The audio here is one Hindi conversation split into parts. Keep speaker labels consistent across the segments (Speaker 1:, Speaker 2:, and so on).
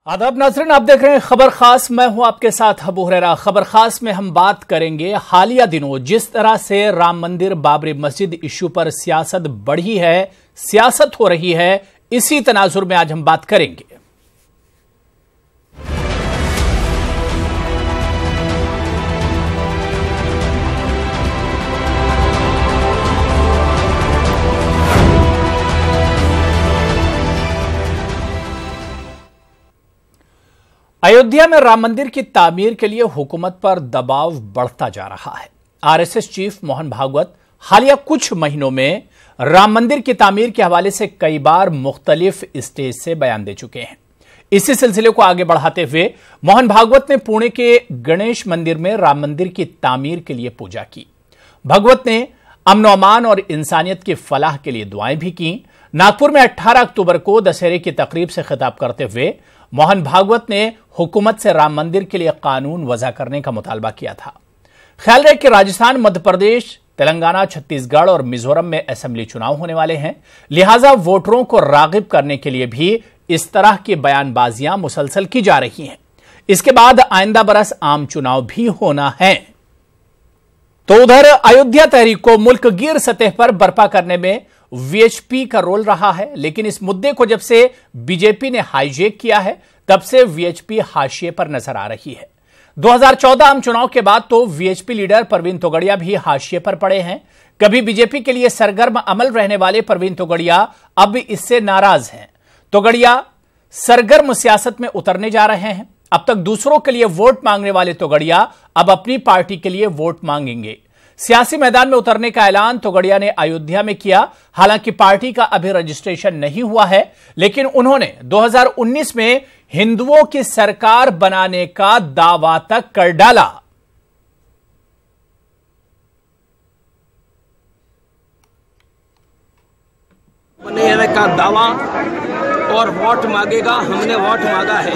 Speaker 1: आदाब नाज़रीन, आप देख रहे हैं खबर खास। मैं हूं आपके साथ अबू हुरैरा। खबर खास में हम बात करेंगे हालिया दिनों जिस तरह से राम मंदिर बाबरी मस्जिद इश्यू पर सियासत बढ़ी है, सियासत हो रही है, इसी तनाजुर में आज हम बात करेंगे। अयोध्या में राम मंदिर की तामीर के लिए हुकूमत पर दबाव बढ़ता जा रहा है। आरएसएस चीफ मोहन भागवत हालिया कुछ महीनों में राम मंदिर की तामीर के हवाले से कई बार मुख्तलिफ स्टेज से बयान दे चुके हैं। इसी सिलसिले को आगे बढ़ाते हुए मोहन भागवत ने पुणे के गणेश मंदिर में राम मंदिर की तामीर के लिए पूजा की। भागवत ने अमन अमान और इंसानियत की फलाह के लिए दुआएं भी की। नागपुर में 18 अक्टूबर को दशहरे की तकरीब से खिताब करते हुए मोहन भागवत ने हुकूमत से राम मंदिर के लिए कानून वज़ा करने का मुतालबा किया था। ख्याल रहे कि राजस्थान, मध्य प्रदेश, तेलंगाना, छत्तीसगढ़ और मिजोरम में असेंबली चुनाव होने वाले हैं, लिहाजा वोटरों को रागिब करने के लिए भी इस तरह की बयानबाजियां मुसलसल की जा रही हैं। इसके बाद आइंदा बरस आम चुनाव भी होना है। तो उधर अयोध्या तहरीक को मुल्क गिर सतह पर बर्पा करने में वीएचपी का रोल रहा है, लेकिन इस मुद्दे को जब से बीजेपी ने हाईजैक किया है तब से वीएचपी हाशिए पर नजर आ रही है। 2014 आम चुनाव के बाद तो वीएचपी लीडर परवीन तोगड़िया भी हाशिए पर पड़े हैं। कभी बीजेपी के लिए सरगर्म अमल रहने वाले परवीन तोगड़िया अब इससे नाराज हैं। तोगड़िया सरगर्म सियासत में उतरने जा रहे हैं। अब तक दूसरों के लिए वोट मांगने वाले तोगड़िया अब अपनी पार्टी के लिए वोट मांगेंगे। सियासी मैदान में उतरने का ऐलान तोगड़िया ने अयोध्या में किया। हालांकि पार्टी का अभी रजिस्ट्रेशन नहीं हुआ है, लेकिन उन्होंने 2019 में हिंदुओं की सरकार बनाने का दावा तक कर डाला।
Speaker 2: बनाने का दावा और वोट मांगेगा। हमने वोट मांगा है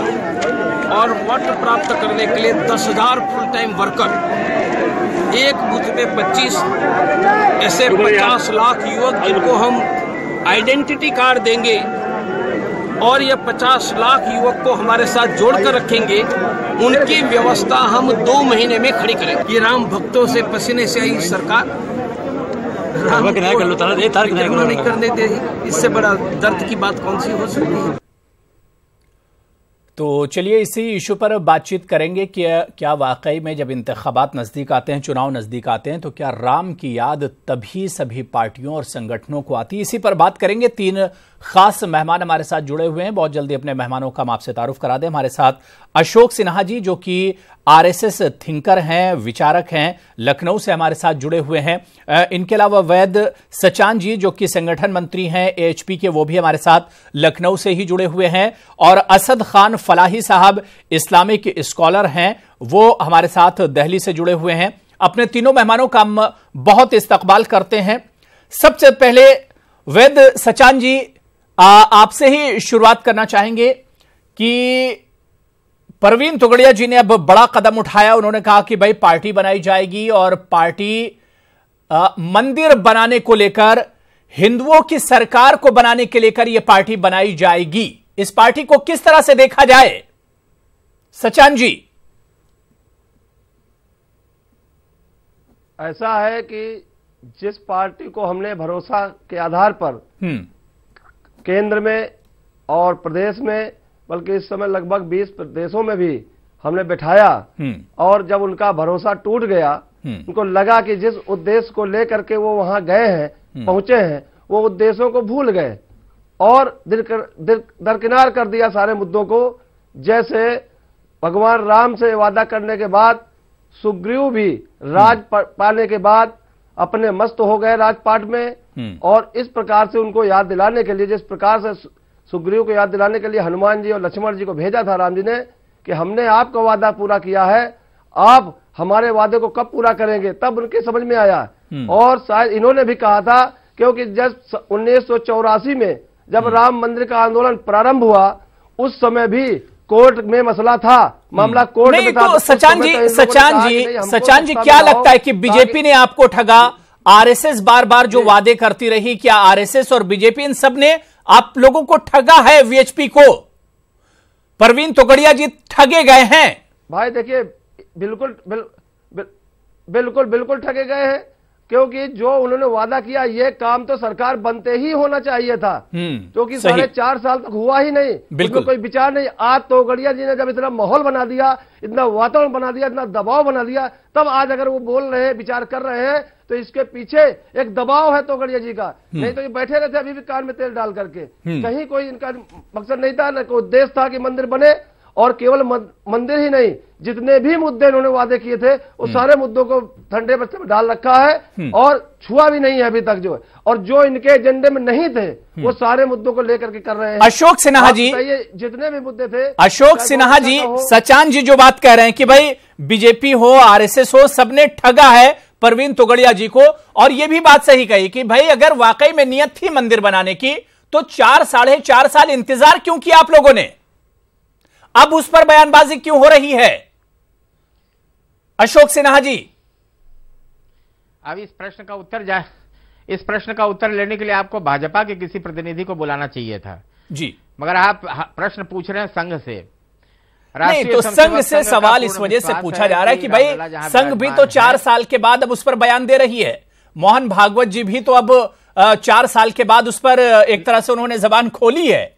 Speaker 2: और वोट प्राप्त करने के लिए 10,000 फुल टाइम वर्कर, एक बूथ में 25, ऐसे 50 लाख युवक जिनको हम आइडेंटिटी कार्ड देंगे और ये 50 लाख युवक को हमारे साथ जोड़कर रखेंगे। उनकी व्यवस्था हम 2 महीने में खड़ी करेंगे। ये राम भक्तों से पसीने से आई सरकार राम को नहीं करने दे। इससे बड़ा दर्द की बात कौन सी हो सकती है।
Speaker 1: तो चलिए इसी इशू पर बातचीत करेंगे कि क्या वाकई में जब इंतखाबात नज़दीक आते हैं, चुनाव नज़दीक आते हैं, तो क्या राम की याद तभी सभी पार्टियों और संगठनों को आती है। इसी पर बात करेंगे। 3 खास मेहमान हमारे साथ जुड़े हुए हैं। बहुत जल्दी अपने मेहमानों का हम आपसे तारुफ करा दें। हमारे साथ अशोक सिन्हा जी, जो कि आरएसएस थिंकर हैं, विचारक हैं, लखनऊ से हमारे साथ जुड़े हुए हैं। इनके अलावा वैद सचान जी, जो कि संगठन मंत्री हैं एएचपी के, वो भी हमारे साथ लखनऊ से ही जुड़े हुए हैं। और असद खान फलाही साहब इस्लामिक स्कॉलर हैं, वो हमारे साथ दिल्ली से जुड़े हुए हैं। अपने तीनों मेहमानों का हम बहुत इस्तकबाल करते हैं। सबसे पहले वैद सचान जी, आपसे ही शुरुआत करना चाहेंगे कि परवीन तोगड़िया जी ने अब बड़ा कदम उठाया। उन्होंने कहा कि भाई पार्टी बनाई जाएगी और पार्टी मंदिर बनाने को लेकर, हिंदुओं की सरकार को बनाने के लेकर यह पार्टी बनाई जाएगी। इस पार्टी को किस तरह से देखा जाए, सचान जी?
Speaker 3: ऐसा है कि जिस पार्टी को हमने भरोसा के आधार पर केंद्र में और प्रदेश में, बल्कि इस समय लगभग 20 प्रदेशों में भी हमने बिठाया, और जब उनका भरोसा टूट गया, उनको लगा कि जिस उद्देश्य को लेकर के वो वहां गए हैं, पहुंचे हैं, वो उद्देश्यों को भूल गए और दरकिनार कर दिया सारे मुद्दों को। जैसे भगवान राम से वादा करने के बाद सुग्रीव भी राज पाने के बाद अपने मस्त हो गए राजपाट में, और इस प्रकार से उनको याद दिलाने के लिए, जिस प्रकार से सुग्रीव को याद दिलाने के लिए हनुमान जी और लक्ष्मण जी को भेजा था राम जी ने कि हमने आपका वादा पूरा किया है, आप हमारे वादे को कब पूरा करेंगे, तब उनके समझ में आया। और शायद इन्होंने भी कहा था, क्योंकि जब 1984 में जब राम मंदिर का आंदोलन प्रारंभ हुआ, उस समय भी कोर्ट में मसला था, मामला कोर्ट में था।
Speaker 1: तो सचान जी क्या लगता है कि बीजेपी ने आपको ठगा? आरएसएस बार बार जो वादे करती रही, क्या आरएसएस और बीजेपी इन सब ने आप लोगों को ठगा है, वीएचपी को? परवीन तोगड़िया जी ठगे गए हैं?
Speaker 3: भाई देखिए, बिल्कुल ठगे गए हैं, क्योंकि जो उन्होंने वादा किया ये काम तो सरकार बनते ही होना चाहिए था, क्योंकि 4.5 साल तक हुआ ही नहीं, बिल्कुल कोई विचार नहीं। आज तोगड़िया जी ने जब इतना माहौल बना दिया, इतना वातावरण बना दिया, इतना दबाव बना दिया, तब आज अगर वो बोल रहे हैं, विचार कर रहे हैं, तो इसके पीछे एक दबाव है तोगड़िया जी का। नहीं तो ये बैठे रहते अभी भी कान में तेल डाल करके। कहीं कोई इनका मकसद नहीं था, न कोई उद्देश्य था कि मंदिर बने। और केवल मंदिर ही नहीं, जितने भी मुद्दे इन्होंने वादे किए थे वो सारे मुद्दों को ठंडे बस्ते में डाल रखा है और छुआ भी नहीं है अभी तक जो है। और जो इनके एजेंडे में नहीं थे वो सारे मुद्दों को लेकर के कर रहे हैं।
Speaker 1: अशोक सिन्हा जी,
Speaker 3: जितने भी मुद्दे थे,
Speaker 1: अशोक सिन्हा जी, सचान जी जो बात कह रहे हैं कि भाई बीजेपी हो, आरएसएस हो, सबने ठगा है परवीन तोगड़िया जी को। और यह भी बात सही कही कि भाई अगर वाकई में नियत थी मंदिर बनाने की तो 4-4.5 साल इंतजार क्यों किया आप लोगों ने? अब उस पर बयानबाजी क्यों हो रही है? अशोक सिन्हा जी,
Speaker 4: अब इस प्रश्न का उत्तर लेने के लिए आपको भाजपा के किसी प्रतिनिधि को बुलाना चाहिए था जी, मगर आप प्रश्न पूछ रहे हैं संघ से।
Speaker 1: नहीं तो संघ से सवाल इस वजह से पूछा जा रहा है कि भाई संघ भी तो 4 साल के बाद अब उस पर बयान दे रही है। मोहन भागवत जी भी तो अब 4 साल के बाद उस पर एक तरह से उन्होंने जबान खोली है।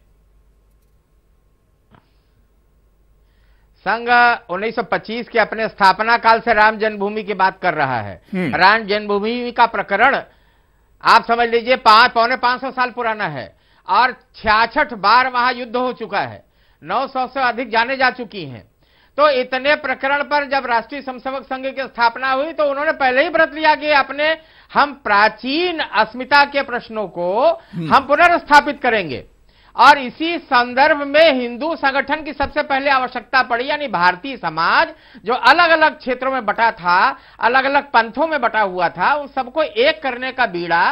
Speaker 4: संघ 1925 के अपने स्थापना काल से राम जन्मभूमि की बात कर रहा है। राम जन्मभूमि का प्रकरण आप समझ लीजिए 500 साल पुराना है और 66 बार वहां युद्ध हो चुका है, 900 से अधिक जाने जा चुकी हैं। तो इतने प्रकरण पर जब राष्ट्रीय स्वयंसेवक संघ की स्थापना हुई तो उन्होंने पहले ही व्रत लिया कि अपने हम प्राचीन अस्मिता के प्रश्नों को हम पुनर्स्थापित करेंगे। और इसी संदर्भ में हिंदू संगठन की सबसे पहले आवश्यकता पड़ी, यानी भारतीय समाज जो अलग अलग क्षेत्रों में बटा था, अलग अलग पंथों में बटा हुआ था, उन सबको एक करने का बीड़ा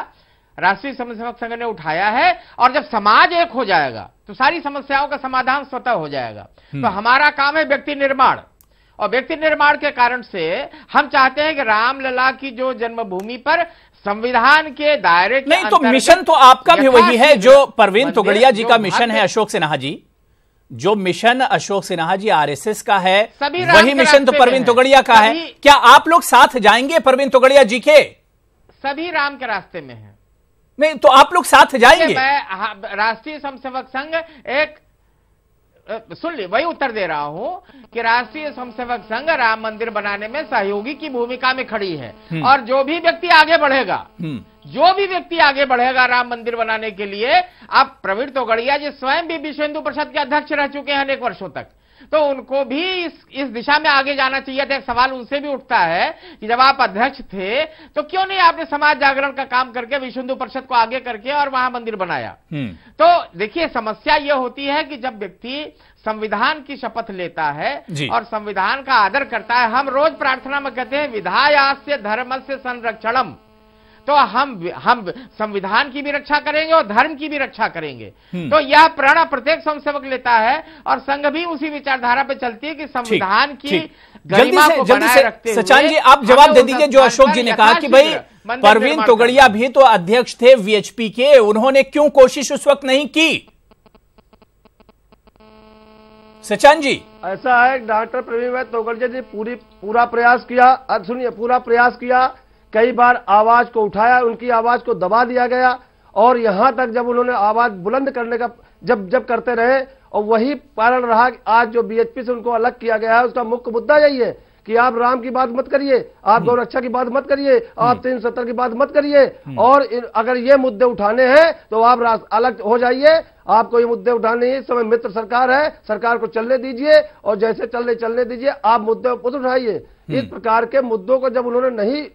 Speaker 4: राष्ट्रीय स्वयंसेवक संघ ने उठाया है। और जब समाज एक हो जाएगा तो सारी समस्याओं का समाधान स्वतः हो जाएगा। तो हमारा काम है व्यक्ति निर्माण, और व्यक्ति निर्माण के कारण से हम चाहते हैं कि रामलला की जो जन्मभूमि पर संविधान के दायरे के
Speaker 1: नहीं तो मिशन तो आपका भी वही है जो परवीन तोगड़िया जी का मिशन है। अशोक सिन्हा जी, जो मिशन अशोक सिन्हा जी आरएसएस का है वही मिशन तो परवीन तोगड़िया का है। क्या आप लोग साथ जाएंगे परवीन तोगड़िया जी के?
Speaker 4: सभी राम के रास्ते में है।
Speaker 1: नहीं तो आप लोग साथ जाएंगे?
Speaker 4: मैं राष्ट्रीय स्वयंसेवक संघ एक सुन ली, वही उत्तर दे रहा हूं कि राष्ट्रीय स्वयंसेवक संघ राम मंदिर बनाने में सहयोगी की भूमिका में खड़ी है। और जो भी व्यक्ति आगे बढ़ेगा राम मंदिर बनाने के लिए, अब प्रवीण तोगड़िया जी स्वयं भी विश्व हिंदू परिषद के अध्यक्ष रह चुके हैं अनेक वर्षों तक, तो उनको भी इस दिशा में आगे जाना चाहिए था। एक सवाल उनसे भी उठता है कि जब आप अध्यक्ष थे तो क्यों नहीं आपने समाज जागरण का काम करके विश्व हिंदू परिषद को आगे करके और वहां मंदिर बनाया? तो देखिए, समस्या यह होती है कि जब व्यक्ति संविधान की शपथ लेता है और संविधान का आदर करता है, हम रोज प्रार्थना में कहते हैं विधायास्य धर्मस्य संरक्षणम, तो हम संविधान की भी रक्षा करेंगे और धर्म की भी रक्षा करेंगे। तो यह प्रण प्रत्येक स्वयंसेवक लेता है और संघ भी उसी विचारधारा पे चलती है कि संविधान की गरिमा को बनाए रखते हुए।
Speaker 1: सचान जी, आप जवाब दे दीजिए जो अशोक जी ने कहा कि भाई परवीन तोगड़िया भी तो अध्यक्ष थे वीएचपी के, उन्होंने क्यों कोशिश उस वक्त नहीं की? सचान जी,
Speaker 3: ऐसा है डॉक्टर प्रवीण तोगड़िया जी पूरा प्रयास किया, सुनिए, पूरा प्रयास किया, कई बार आवाज को उठाया, उनकी आवाज को दबा दिया गया। और यहां तक जब उन्होंने आवाज बुलंद करने का जब करते रहे, और वही कारण रहा कि आज जो बीएचपी से उनको अलग किया गया है उसका मुख्य मुद्दा यही है कि आप राम की बात मत करिए, आप गौ रक्षा की बात मत करिए, आप 370 की बात मत करिए, और अगर ये मुद्दे उठाने हैं तो आप अलग हो जाइए। आपको ये मुद्दे उठाने हैं, इस समय मित्र सरकार है, सरकार को चलने दीजिए और जैसे चलने दीजिए, आप मुद्दे उठाइए। इस प्रकार के मुद्दों को जब उन्होंने नहीं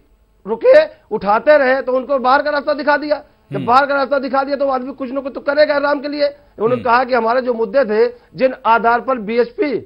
Speaker 3: रुके, उठाते रहे, तो उनको बाहर का रास्ता दिखा दिया। जब बाहर का रास्ता दिखा दिया तो आदमी कुछ न कुछ तो करेगा राम के लिए। उन्होंने कहा कि हमारे जो मुद्दे थे, जिन आधार पर बीएचपी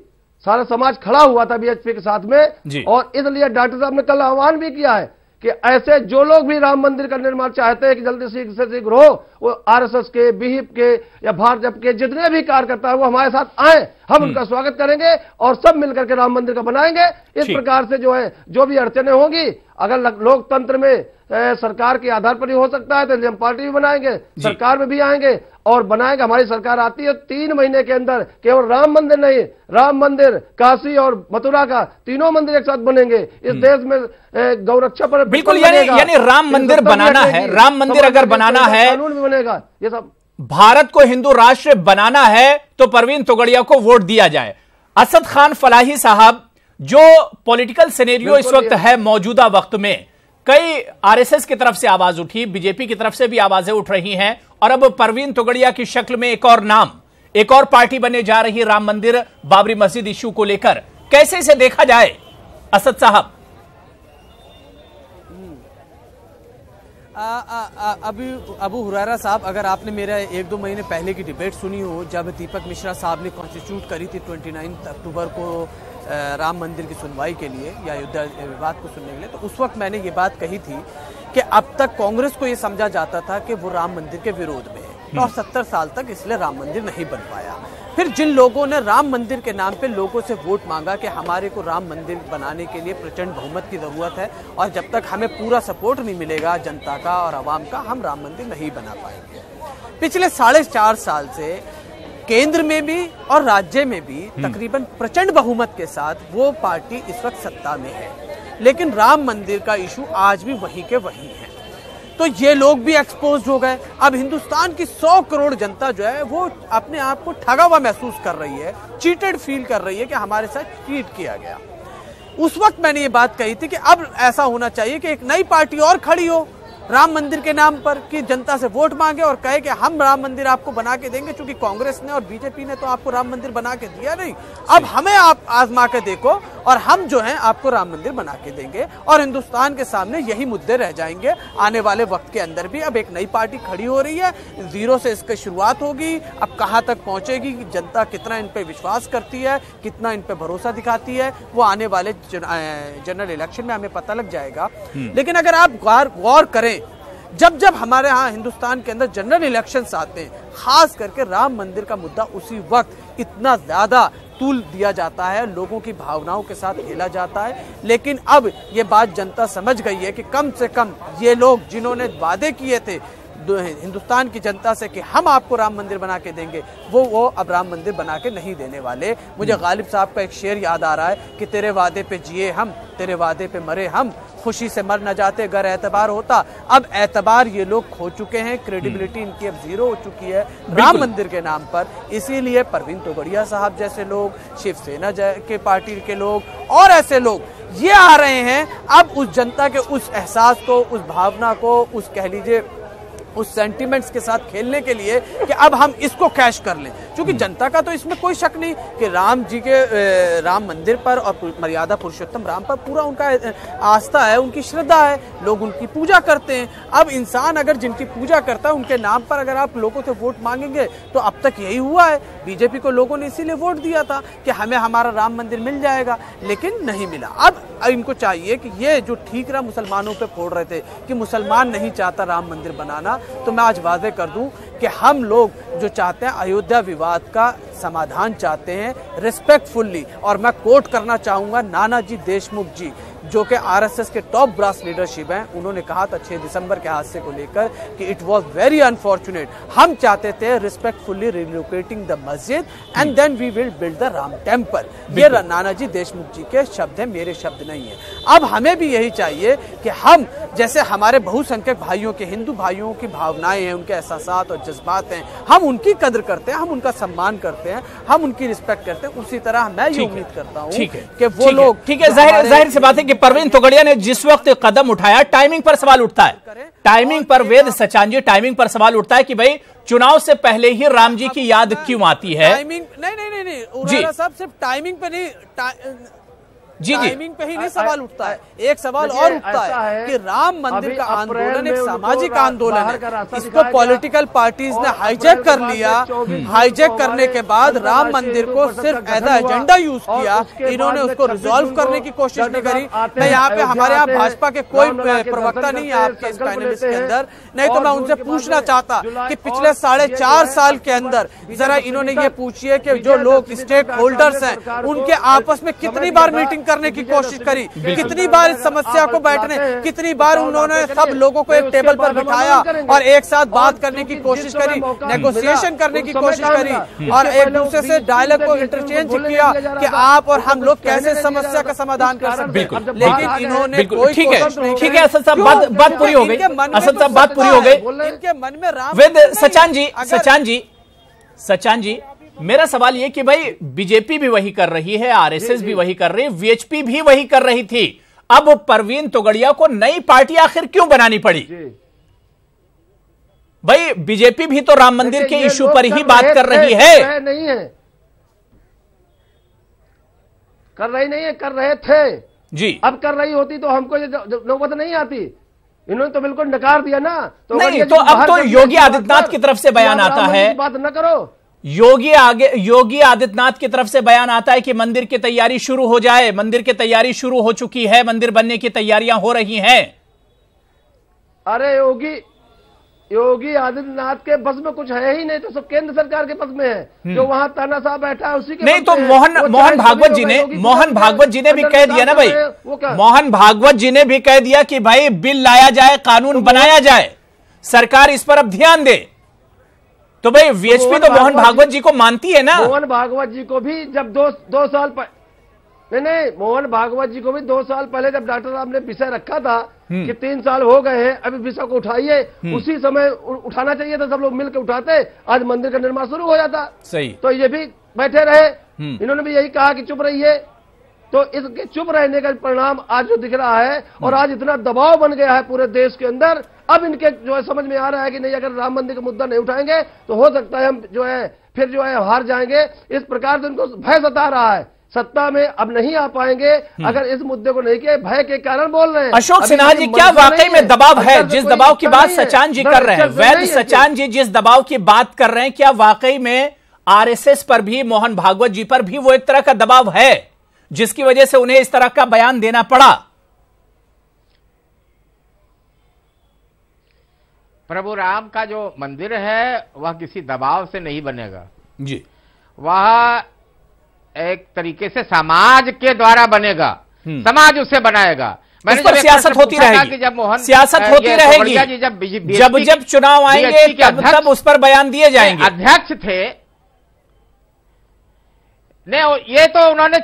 Speaker 3: सारा समाज खड़ा हुआ था बीएचपी के साथ में, और इसलिए डॉक्टर साहब ने कल आह्वान भी किया है कि ऐसे जो लोग भी राम मंदिर का निर्माण चाहते हैं कि जल्दी से शीघ्र हो, वो आरएसएस के, बीहीप के या भाजपा के जितने भी कार्यकर्ता है वो हमारे साथ आए, हम उनका स्वागत करेंगे और सब मिलकर के राम मंदिर का बनाएंगे। इस प्रकार से जो है, जो भी अड़चने होंगी, अगर लोकतंत्र में सरकार के आधार पर ही हो सकता है तो हम पार्टी भी बनाएंगे, सरकार में भी आएंगे, और बनाएगा। हमारी सरकार आती है 3 महीने के अंदर केवल राम मंदिर नहीं, राम मंदिर, काशी और मथुरा का तीनों मंदिर एक साथ बनेंगे। इस देश में गौरक्षा पर
Speaker 1: बिल्कुल, यानी राम मंदिर बनाना है, राम मंदिर अगर बनाना है,
Speaker 3: कानून भी बनेगा। ये सब
Speaker 1: भारत को हिंदू राष्ट्र बनाना है तो परवीन तोगड़िया को वोट दिया जाए। असद खान फलाही साहब, जो पॉलिटिकल सिनेरियो इस वक्त है मौजूदा वक्त में, कई आरएसएस की तरफ से आवाज उठी, बीजेपी की तरफ से भी आवाजें उठ रही हैं, और अब परवीन तोगड़िया की शक्ल में एक और नाम, एक और पार्टी बनने जा रही है राम मंदिर बाबरी मस्जिद इश्यू को लेकर। कैसे इसे देखा जाए असद साहब?
Speaker 5: अभी अबू हुरैरा साहब, अगर आपने मेरा 1-2 महीने पहले की डिबेट सुनी हो, जब दीपक मिश्रा साहब ने कॉन्स्टिट्यूट करी थी 29 अक्टूबर को राम मंदिर की सुनवाई के लिए या अयोध्या विवाद को सुनने के लिए, तो उस वक्त मैंने ये बात कही थी कि अब तक कांग्रेस को ये समझा जाता था कि वो राम मंदिर के विरोध में है, और 70 साल तक इसलिए राम मंदिर नहीं बन पाया। फिर जिन लोगों ने राम मंदिर के नाम पे लोगों से वोट मांगा कि हमारे को राम मंदिर बनाने के लिए प्रचंड बहुमत की जरूरत है, और जब तक हमें पूरा सपोर्ट नहीं मिलेगा जनता का और आवाम का, हम राम मंदिर नहीं बना पाएंगे। पिछले 4.5 साल से केंद्र में भी और राज्य में भी तकरीबन प्रचंड बहुमत के साथ वो पार्टी इस वक्त सत्ता में है, लेकिन राम मंदिर का इशू आज भी वहीं के वहीं है। तो ये लोग भी एक्सपोज हो गए। अब हिंदुस्तान की 100 करोड़ जनता जो है वो अपने आप को ठगा हुआ महसूस कर रही है, चीटेड फील कर रही है कि हमारे साथ चीट किया गया। उस वक्त मैंने ये बात कही थी कि अब ऐसा होना चाहिए कि एक नई पार्टी और खड़ी हो राम मंदिर के नाम पर, कि जनता से वोट मांगे और कहे कि हम राम मंदिर आपको बना के देंगे, क्योंकि कांग्रेस ने और बीजेपी ने तो आपको राम मंदिर बना के दिया नहीं, अब हमें आप आजमा के देखो और हम जो हैं आपको राम मंदिर बना के देंगे, और हिंदुस्तान के सामने यही मुद्दे रह जाएंगे आने वाले वक्त के अंदर भी। अब एक नई पार्टी खड़ी हो रही है, 0 से इसकी शुरुआत होगी, अब कहां तक पहुंचेगी, जनता कितना इन पे विश्वास करती है, कितना इन पे भरोसा दिखाती है, वो आने वाले जनरल इलेक्शन में हमें पता लग जाएगा। लेकिन अगर आप गौर करें, जब जब हमारे यहाँ हिंदुस्तान के अंदर जनरल इलेक्शंस आते हैं, खास करके राम मंदिर का मुद्दा उसी वक्त इतना ज्यादा तूल दिया जाता है, लोगों की भावनाओं के साथ खेला जाता है। लेकिन अब ये बात जनता समझ गई है कि कम से कम ये लोग जिन्होंने वादे किए थे हिंदुस्तान की जनता से कि हम आपको राम मंदिर बना के देंगे, वो अब राम मंदिर बना के नहीं देने वाले। मुझे गालिब साहब का एक शेर याद आ रहा है कि तेरे वादे पे जिए हम, तेरे वादे पे मरे हम, खुशी से मर न जाते अगर एतबार होता। अब एतबार ये लोग खो चुके हैं, क्रेडिबिलिटी इनकी अब 0 हो चुकी है राम मंदिर के नाम पर। इसीलिए परवीन तोगड़िया साहब जैसे लोग, शिवसेना के पार्टी के लोग और ऐसे लोग ये आ रहे हैं अब उस जनता के उस एहसास को, उस भावना को, उस कह लीजिए उस सेंटिमेंट्स के साथ खेलने के लिए कि अब हम इसको कैश कर लें, क्योंकि जनता का तो इसमें कोई शक नहीं कि राम जी के राम मंदिर पर और मर्यादा पुरुषोत्तम राम पर पूरा उनका आस्था है, उनकी श्रद्धा है, लोग उनकी पूजा करते हैं। अब इंसान अगर जिनकी पूजा करता है उनके नाम पर अगर आप लोगों से वोट मांगेंगे, तो अब तक यही हुआ है। बीजेपी को लोगों ने इसीलिए वोट दिया था कि हमें हमारा राम मंदिर मिल जाएगा, लेकिन नहीं मिला। अब इनको चाहिए कि ये जो ठीकरा मुसलमानों पे फोड़ रहे थे कि मुसलमान नहीं चाहता राम मंदिर बनाना, तो मैं आज वादे कर दूं कि हम लोग जो चाहते हैं अयोध्या विवाद का समाधान चाहते हैं रिस्पेक्टफुल्ली। और मैं कोट करना चाहूंगा नानाजी देशमुख जी, जो कि आरएसएस के टॉप ब्रास लीडरशिप हैं, उन्होंने कहा था 6 दिसंबर के हादसे को लेकर कि इट वाज वेरी अनफॉर्चुनेट, हम चाहते थे respectfully relocating the masjid and then we will build the Ram temple. ये नानाजी देशमुख जी के शब्द हैं, मेरे शब्द नहीं है। अब हमें भी यही चाहिए कि हम जैसे हमारे बहुसंख्यक भाइयों के, हिंदू भाइयों की भावनाएं हैं, उनके एहसास और जज्बात हैं, हम उनकी कदर करते हैं, हम उनका सम्मान करते हैं, हम उनकी रिस्पेक्ट करते हैं। उसी तरह मैं ये उम्मीद करता हूँ कि वो लोग,
Speaker 1: ठीक है, जाहिर सी बात है कि परवीन तोगड़िया ने जिस वक्त कदम उठाया, टाइमिंग पर सवाल उठता है, टाइमिंग पर वेद सचान जी, टाइमिंग पर सवाल उठता है कि भाई चुनाव से पहले ही राम जी की याद क्यों आती है?
Speaker 5: टाइमिंग नहीं, उरारा साहब सिर्फ टाइमिंग पे नहीं, टाइमिंग पे ही नहीं सवाल उठता है, एक सवाल और उठता है कि राम मंदिर का आंदोलन एक सामाजिक आंदोलन है, इसको पॉलिटिकल पार्टीज ने हाईजैक कर लिया। हाईजैक करने के बाद राम मंदिर को सिर्फ एज एजेंडा यूज किया, इन्होंने उसको रिजॉल्व करने की कोशिश नहीं करी। मैं यहाँ पे हमारे यहाँ भाजपा के कोई प्रवक्ता नहीं है आपके इस पैनलिस्ट के अंदर, नहीं तो मैं उनसे पूछना चाहता कि पिछले 4.5 साल के अंदर जरा इन्होंने ये पूछिए कि जो लोग स्टेक होल्डर्स हैं उनके आपस में कितनी बार मीटिंग करने की कोशिश करी, कितनी बार इस समस्या को बैठने, कितनी बार उन्होंने सब लोगों को एक टेबल पर बिठाया और एक साथ बात करने की कोशिश करी, नेगोशिएशन करने की कोशिश करी और एक दूसरे से डायलॉग को इंटरचेंज किया कि आप और हम लोग कैसे समस्या का समाधान कर सकते हैं। लेकिन इन्होंने कोई कोशिश नहीं।
Speaker 1: ठीक है असद साहब, बात पूरी हो गई। असद साहब बात पूरी हो गई।
Speaker 5: इनके मन में राम
Speaker 1: वेद सचान जी मेरा सवाल ये कि भाई बीजेपी भी वही कर रही है, आरएसएस भी वही कर रही है, वीएचपी भी वही कर रही थी, अब परवीन तोगड़िया को नई पार्टी आखिर क्यों बनानी पड़ी? भाई बीजेपी भी तो राम मंदिर के इश्यू पर ही बात कर रही है।
Speaker 3: नहीं है, कर रही नहीं है, कर रहे थे
Speaker 1: जी।
Speaker 3: अब कर रही होती तो हमको ये नौबत नहीं आती। इन्होंने तो बिल्कुल नकार दिया ना। तो
Speaker 1: नहीं तो अब तो योगी आदित्यनाथ की तरफ से बयान आता है,
Speaker 3: बात न करो।
Speaker 1: योगी आदित्यनाथ की तरफ से बयान आता है कि मंदिर की तैयारी शुरू हो जाए। मंदिर की तैयारी शुरू हो चुकी है, मंदिर बनने की तैयारियां हो रही हैं।
Speaker 3: अरे योगी आदित्यनाथ के बस में कुछ है ही नहीं, तो सब केंद्र सरकार के बस में है। जो वहां तानाशाह बैठा है उसी के
Speaker 1: नहीं तो मोहन भागवत जी ने भी कह दिया ना भाई, मोहन भागवत जी ने भी कह दिया कि भाई बिल लाया जाए, कानून बनाया जाए, सरकार इस पर अब ध्यान दे। तो भाई वीएचपी तो मोहन भागवत जी को मानती है ना।
Speaker 3: मोहन भागवत जी को भी जब दो साल नहीं, मोहन भागवत जी को भी 2 साल पहले जब डॉक्टर साहब ने विषय रखा था कि 3 साल हो गए हैं, अभी विषय को उठाइए, उसी समय उठाना चाहिए था, सब लोग मिलकर उठाते, आज मंदिर का निर्माण शुरू हो जाता।
Speaker 1: सही।
Speaker 3: तो ये भी बैठे रहे, इन्होंने भी यही कहा कि चुप रहिए। तो इसके चुप रहने का परिणाम आज जो दिख रहा है, और आज इतना दबाव बन गया है पूरे देश के अंदर, अब इनके जो है समझ में आ रहा है कि नहीं, अगर राम मंदिर का मुद्दा नहीं उठाएंगे तो हो सकता है हम जो है फिर जो है हार जाएंगे। इस प्रकार से उनको भय सता रहा है, सत्ता में अब नहीं आ पाएंगे अगर इस मुद्दे को नहीं किए, भय के कारण बोल रहे हैं।
Speaker 1: अशोक सिन्हा जी, क्या वाकई में दबाव है? जिस दबाव की बात सचान जी कर रहे हैं, वैद सचान जी जिस दबाव की बात कर रहे हैं, क्या वाकई में आरएसएस पर भी, मोहन भागवत जी पर भी वो एक तरह का दबाव है जिसकी वजह से उन्हें इस तरह का बयान देना पड़ा?
Speaker 4: प्रभु राम का जो मंदिर है वह किसी दबाव से नहीं बनेगा
Speaker 1: जी, वह
Speaker 4: एक तरीके से समाज के द्वारा बनेगा, समाज उसे बनाएगा।
Speaker 1: उस पर सियासत होती रहेगी, सियासत होती रहेगी। जब चुनाव आएंगे तब उस पर बयान दिए जाएंगे।
Speaker 4: अध्यक्ष थे ने, ये तो उन्होंने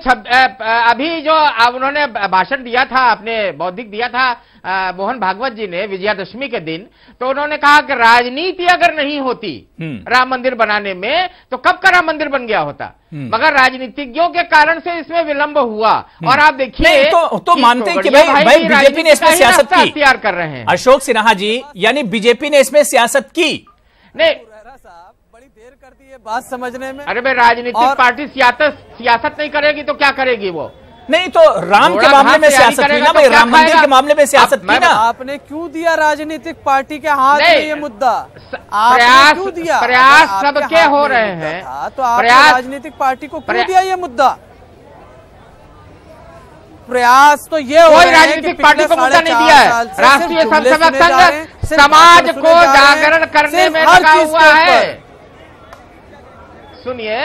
Speaker 4: अभी जो उन्होंने भाषण दिया था, अपने बौद्धिक दिया था मोहन भागवत जी ने विजयादशमी के दिन, तो उन्होंने कहा कि राजनीति अगर नहीं होती राम मंदिर बनाने में तो कब का राम मंदिर बन गया होता, मगर राजनीतिज्ञों के कारण से इसमें विलंब हुआ। और आप देखिए
Speaker 1: तो मानते हैं कि भाई बीजेपी ने इसमें सियासत की,
Speaker 4: तैयार कर रहे हैं
Speaker 1: अशोक सिन्हा जी, यानी बीजेपी ने इसमें सियासत की।
Speaker 4: नहीं,
Speaker 5: बड़ी देर कर दी है बात समझने में।
Speaker 4: अरे भाई, राजनीतिक पार्टी सियासत नहीं करेगी तो क्या करेगी वो?
Speaker 1: नहीं तो राम के मामले में सियासत की ना भाई, राम मंदिर के मामले में सियासत की ना।
Speaker 5: आपने क्यों दिया राजनीतिक पार्टी के हाथ में ये मुद्दा?
Speaker 4: प्रयास क्यों दिया? प्रयास सबके हो रहे हैं,
Speaker 5: तो आपने राजनीतिक पार्टी को क्यों दिया ये मुद्दा? प्रयास तो ये हो,
Speaker 4: राजनीतिक पार्टी को मुद्दा नहीं दिया है, राष्ट्रीय स्वयंसेवक संघ समाज को जागरण करने में लगा हुआ है। सुनिए,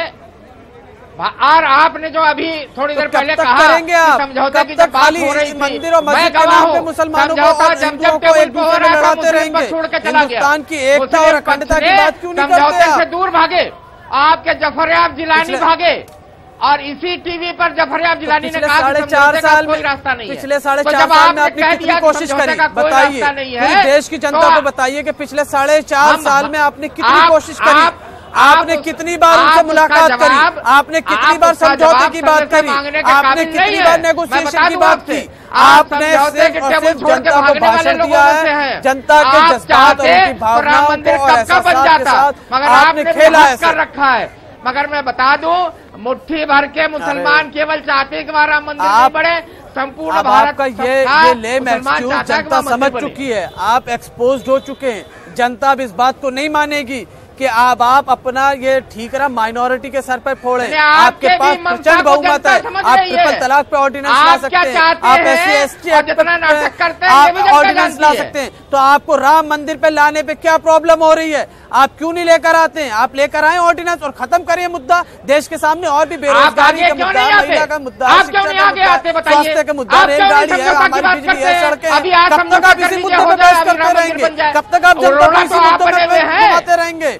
Speaker 4: और आपने जो अभी थोड़ी देर पहले कहा समझौता की जब बात हो रही थी, मैं गवाह हूं, समझौता जब टेबल हो रहा था मुस्लिम पर छोड़ के चला गया, समझौते से दूर भागे, आपके जफरयाब जिलानी भागे, और इसी टीवी पर जफरयाब जिलानी ने कहा कि
Speaker 5: 4.5 साल
Speaker 4: कोई रास्ता नहीं है।
Speaker 5: पिछले 4.5 साल में आपने कितनी कोशिश करी, बताइए देश की जनता को बताइए कि पिछले 4.5 साल में आपने कितनी कोशिश करी, आपने कितनी बार उनसे मुलाकात करी, आपने कितनी बार समझौते की बात करी, आपने कितनी बार नेगोशिएशन की बात की, आपने सिर्फ और सिर्फ जनता को भाषण दिया है, जनता के जज्बात और उनकी भावनाओं को और एहसास के साथ आपने खेला है,
Speaker 4: रखा है। मगर मैं बता दूं, मुट्ठी भर के मुसलमान केवल चाहते हैं कि वहां राम मंदिर नहीं बढ़े, संपूर्ण भारत
Speaker 5: का ये लेम एक्सक्यूज जनता समझ चुकी है, आप एक्सपोज्ड हो चुके हैं। जनता अब इस बात को नहीं मानेगी कि आप अपना ये ठीक रहा माइनॉरिटी के सर पर फोड़े। आपके पास प्रचंड बहुमत है, आप ट्रिपल तलाक पे ऑर्डिनेंस ला सकते हैं, आप SC/ST ऑर्डिनेंस ला सकते हैं, तो आपको राम मंदिर पे लाने पे क्या प्रॉब्लम हो रही है? आप क्यों नहीं लेकर आते हैं? आप लेकर आए ऑर्डिनेंस और खत्म करिए मुद्दा। देश के सामने और भी बेरोजगारी का मुद्दा, महिला का मुद्दा है,
Speaker 4: आप क्यों नहीं आगे आते बताइए?
Speaker 5: स्वास्थ्य का मुद्दा, रेलगाड़ी है, हमारी बिजली है, सड़कें हैं, कब तक आप इसी मुद्दे पर बहस करते रहेंगे? कब तक आप जनता को इसी मुद्दे पर घुमाते रहेंगे?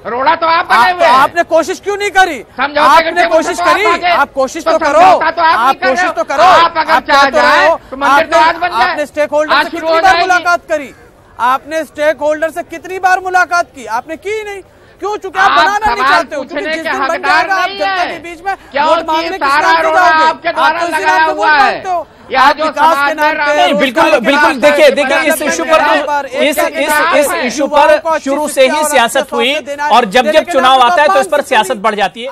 Speaker 4: रोड़ा तो आप बने हुए हैं।
Speaker 5: आपने कोशिश क्यों नहीं करी? आपने कोशिश करी, आप कोशिश तो करो, आप कोशिश तो करो।
Speaker 4: आप अगर चाह जाए तो मंदिर तो आज बन जाए।
Speaker 5: आपने स्टेक होल्डर से कितनी बार मुलाकात करी? आपने स्टेक होल्डर से कितनी बार मुलाकात की? आपने की नहीं, क्यों? चूंकि आप बनाना नहीं चाहते हो, क्योंकि जिस दिन बन जाएगा आप जनता के बीच में वोट मांगने किस नाम से जाओगे? आप तो इसी नाम से वोट मांगते हो, आप विकास के नाम पे।
Speaker 1: बिल्कुल बिल्कुल, देखिए इस इशू पर इस इशू पर शुरू से ही सियासत हुई और जब जब चुनाव आता है तो इस पर सियासत बढ़ जाती है।